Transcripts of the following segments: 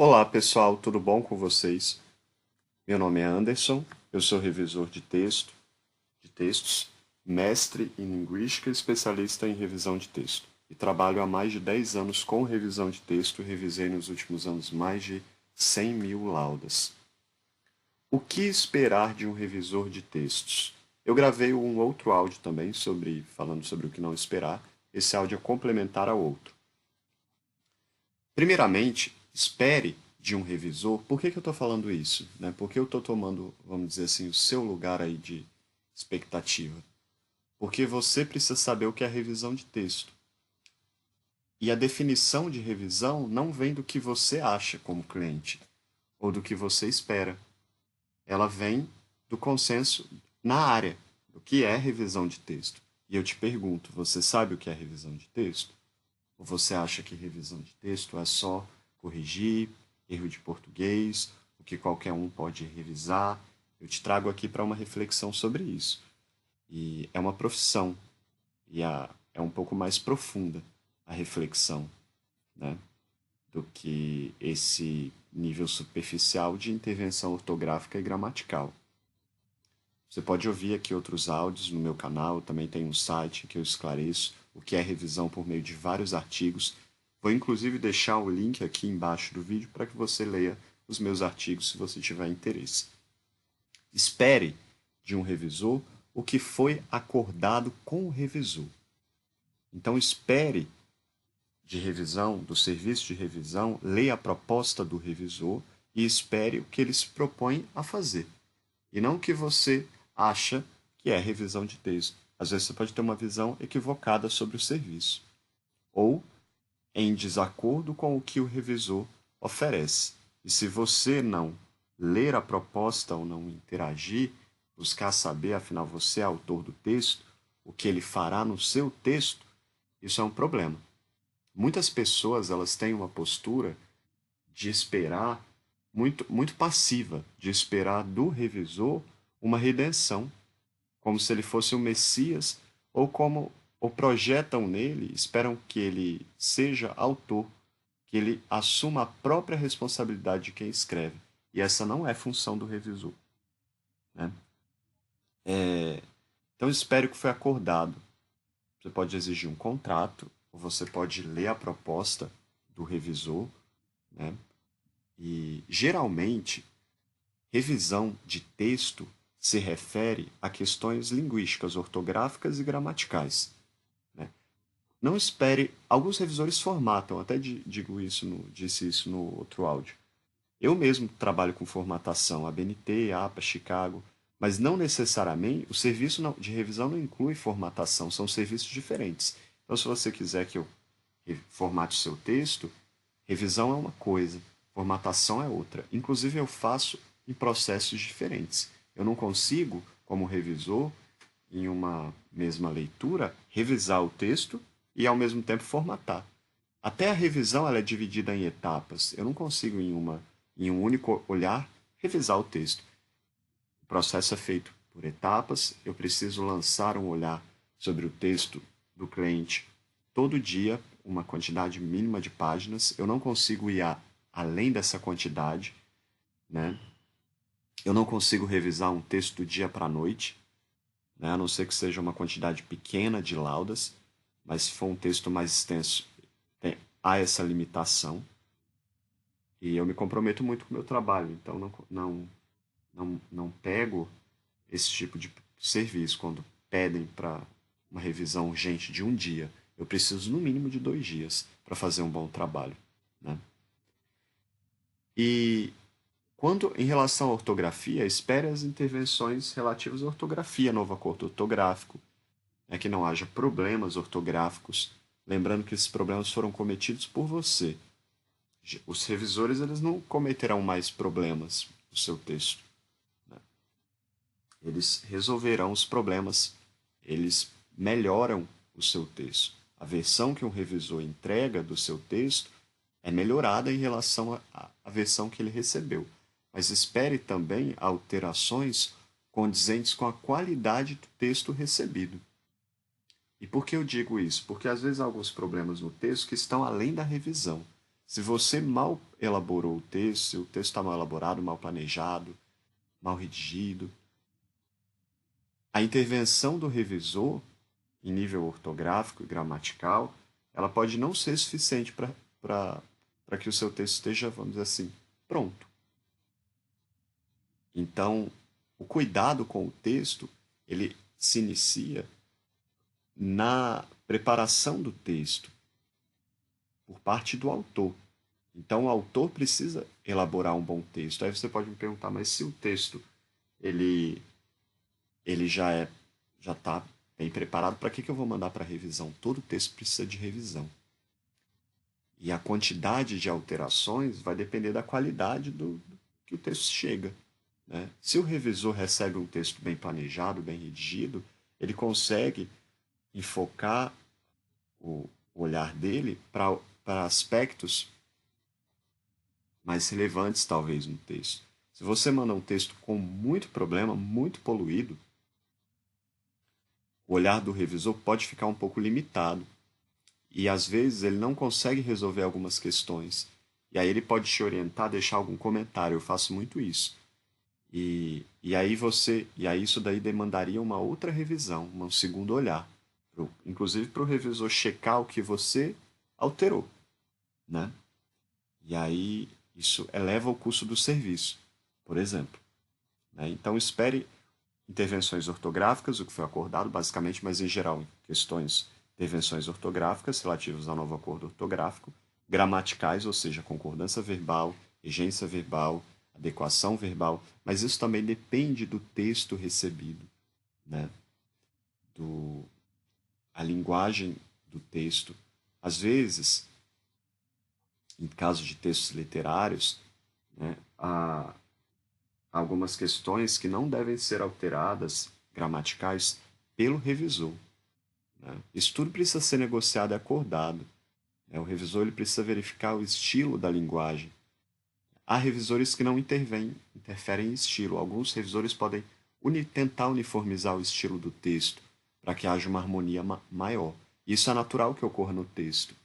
Olá pessoal, tudo bom com vocês? Meu nome é Anderson, eu sou revisor de textos, mestre em linguística e especialista em revisão de texto. E trabalho há mais de 10 anos com revisão de texto e revisei nos últimos anos mais de 100 mil laudas. O que esperar de um revisor de textos? Eu gravei um outro áudio também falando sobre o que não esperar. Esse áudio é complementar ao outro. Primeiramente, espere de um revisor. Por que eu estou falando isso? Né? Porque eu estou tomando, vamos dizer assim, o seu lugar aí de expectativa. Porque você precisa saber o que é revisão de texto. E a definição de revisão não vem do que você acha como cliente, ou do que você espera. Ela vem do consenso na área, do que é revisão de texto. E eu te pergunto, você sabe o que é revisão de texto? Ou você acha que revisão de texto é só corrigir erro de português, o que qualquer um pode revisar? Eu te trago aqui para uma reflexão sobre isso. E é uma profissão, é um pouco mais profunda a reflexão, né, do que esse nível superficial de intervenção ortográfica e gramatical. Você pode ouvir aqui outros áudios no meu canal, também tem um site que eu esclareço o que é revisão por meio de vários artigos. Vou inclusive deixar o link aqui embaixo do vídeo para que você leia os meus artigos se você tiver interesse. Espere de um revisor o que foi acordado com o revisor. Então espere de revisão, do serviço de revisão, leia a proposta do revisor e espere o que ele se propõe a fazer. E não o que você acha que é revisão de texto. Às vezes você pode ter uma visão equivocada sobre o serviço, ou em desacordo com o que o revisor oferece. E se você não ler a proposta ou não interagir, buscar saber, afinal você é autor do texto, o que ele fará no seu texto, isso é um problema. Muitas pessoas elas têm uma postura de esperar muito passiva, de esperar do revisor uma redenção, como se ele fosse o Messias, ou projetam nele, esperam que ele seja autor, que ele assuma a própria responsabilidade de quem escreve. E essa não é função do revisor. Né? Então espere o que foi acordado. Você pode exigir um contrato, ou você pode ler a proposta do revisor, né? E geralmente revisão de texto se refere a questões linguísticas, ortográficas e gramaticais. Né? Não espere. Alguns revisores formatam, até disse isso no outro áudio. Eu mesmo trabalho com formatação, ABNT, APA, Chicago, mas não necessariamente, o serviço de revisão não inclui formatação, são serviços diferentes. Então, se você quiser que eu formate o seu texto, revisão é uma coisa, formatação é outra. Inclusive, eu faço em processos diferentes. Eu não consigo, como revisor, em uma mesma leitura, revisar o texto e, ao mesmo tempo, formatar. Até a revisão ela é dividida em etapas. Eu não consigo, em um único olhar, revisar o texto. O processo é feito por etapas. Eu preciso lançar um olhar sobre o texto do cliente todo dia, uma quantidade mínima de páginas. Eu não consigo ir além dessa quantidade, né? Eu não consigo revisar um texto do dia para a noite, né? A não ser que seja uma quantidade pequena de laudas, mas se for um texto mais extenso, há essa limitação. E eu me comprometo muito com o meu trabalho, então não pego esse tipo de serviço quando pedem para uma revisão urgente de um dia. Eu preciso, no mínimo, de 2 dias para fazer um bom trabalho. Né? E quando, em relação à ortografia, espere as intervenções relativas à ortografia, novo acordo ortográfico, que não haja problemas ortográficos, lembrando que esses problemas foram cometidos por você. Os revisores eles não cometerão mais problemas no seu texto. Né? Eles resolverão os problemas, eles melhoram o seu texto. A versão que um revisor entrega do seu texto é melhorada em relação à versão que ele recebeu. Mas espere também alterações condizentes com a qualidade do texto recebido. E por que eu digo isso? Porque às vezes há alguns problemas no texto que estão além da revisão. Se você mal elaborou o texto, se o texto está mal elaborado, mal planejado, mal redigido, a intervenção do revisor, em nível ortográfico e gramatical, ela pode não ser suficiente para que o seu texto esteja, vamos dizer assim, pronto. Então, o cuidado com o texto, ele se inicia na preparação do texto por parte do autor. Então, o autor precisa elaborar um bom texto. Aí você pode me perguntar, mas se o texto ele, ele já está bem preparado, para que eu vou mandar para revisão? Todo texto precisa de revisão. E a quantidade de alterações vai depender da qualidade do que o texto chega. Né? Se o revisor recebe um texto bem planejado, bem redigido, ele consegue enfocar o olhar dele para aspectos mais relevantes, talvez, no texto. Se você manda um texto com muito problema, muito poluído, o olhar do revisor pode ficar um pouco limitado. E às vezes ele não consegue resolver algumas questões. E aí ele pode te orientar, deixar algum comentário. Eu faço muito isso. E aí isso daí demandaria uma outra revisão, um segundo olhar, inclusive para o revisor checar o que você alterou, né? E aí isso eleva o custo do serviço, por exemplo. Né? Então espere intervenções ortográficas, o que foi acordado basicamente, mas em geral intervenções ortográficas relativas ao novo acordo ortográfico, gramaticais, ou seja, concordância verbal, regência verbal, adequação verbal, mas isso também depende do texto recebido, né? A linguagem do texto. Às vezes, em caso de textos literários, né, há algumas questões que não devem ser alteradas, gramaticais, pelo revisor. Né? Isso tudo precisa ser negociado e acordado. Né? O revisor ele precisa verificar o estilo da linguagem. Há revisores que não interferem em estilo. Alguns revisores podem tentar uniformizar o estilo do texto para que haja uma harmonia maior. Isso é natural que ocorra no texto,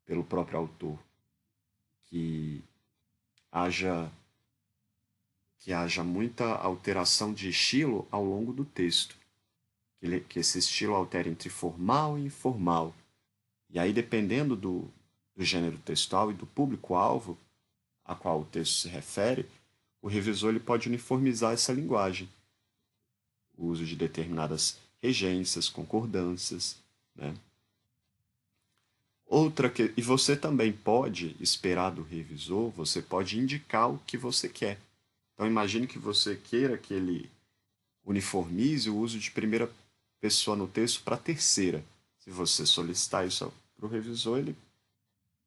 pelo próprio autor. Que haja, que haja muita alteração de estilo ao longo do texto. Que esse estilo altere entre formal e informal. E aí, dependendo do gênero textual e do público-alvo a qual o texto se refere, o revisor ele pode uniformizar essa linguagem. O uso de determinadas regências, concordâncias. Né? E você também pode esperar do revisor, você pode indicar o que você quer. Então, imagine que você queira que ele uniformize o uso de primeira pessoa no texto para terceira. Se você solicitar isso para o revisor,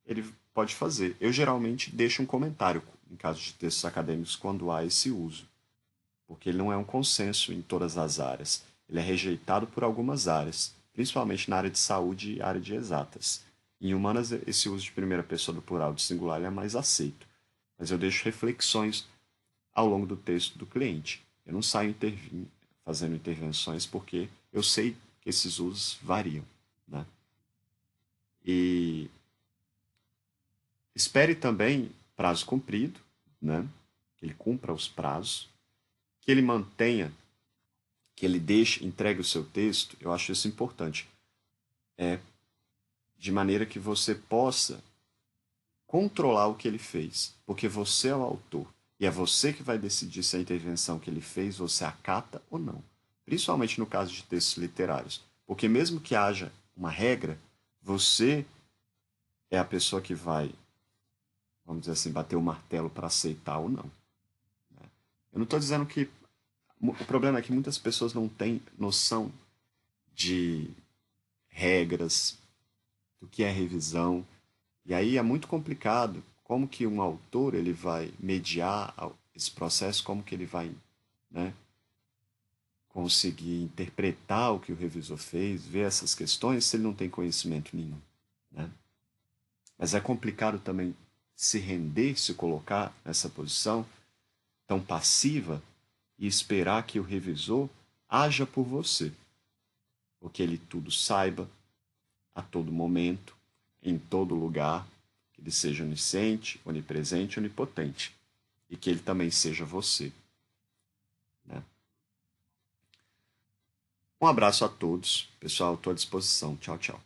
ele pode fazer. Eu geralmente deixo um comentário em caso de textos acadêmicos quando há esse uso, porque ele não é um consenso em todas as áreas. Ele é rejeitado por algumas áreas, principalmente na área de saúde e área de exatas. Em humanas, esse uso de primeira pessoa do plural do singular é mais aceito, mas eu deixo reflexões ao longo do texto do cliente. Eu não saio fazendo intervenções porque eu sei que esses usos variam. Né? E espere também prazo cumprido, né? Que ele cumpra os prazos, que ele mantenha, que ele entregue o seu texto. Eu acho isso importante, de maneira que você possa controlar o que ele fez, porque você é o autor e é você que vai decidir se a intervenção que ele fez você acata ou não, principalmente no caso de textos literários, porque mesmo que haja uma regra, você é a pessoa que vai, vamos dizer assim, bater o martelo para aceitar ou não. Né? Eu não estou dizendo que o problema é que muitas pessoas não têm noção de regras, do que é revisão, e aí é muito complicado como que um autor ele vai mediar esse processo, como que ele vai, né, conseguir interpretar o que o revisor fez, ver essas questões, se ele não tem conhecimento nenhum. Né? Mas é complicado também se render, se colocar nessa posição tão passiva e esperar que o revisor haja por você, porque ele tudo saiba, a todo momento, em todo lugar, que ele seja onisciente, onipresente, onipotente. E que ele também seja você. Né? Um abraço a todos. Pessoal, estou à disposição. Tchau, tchau.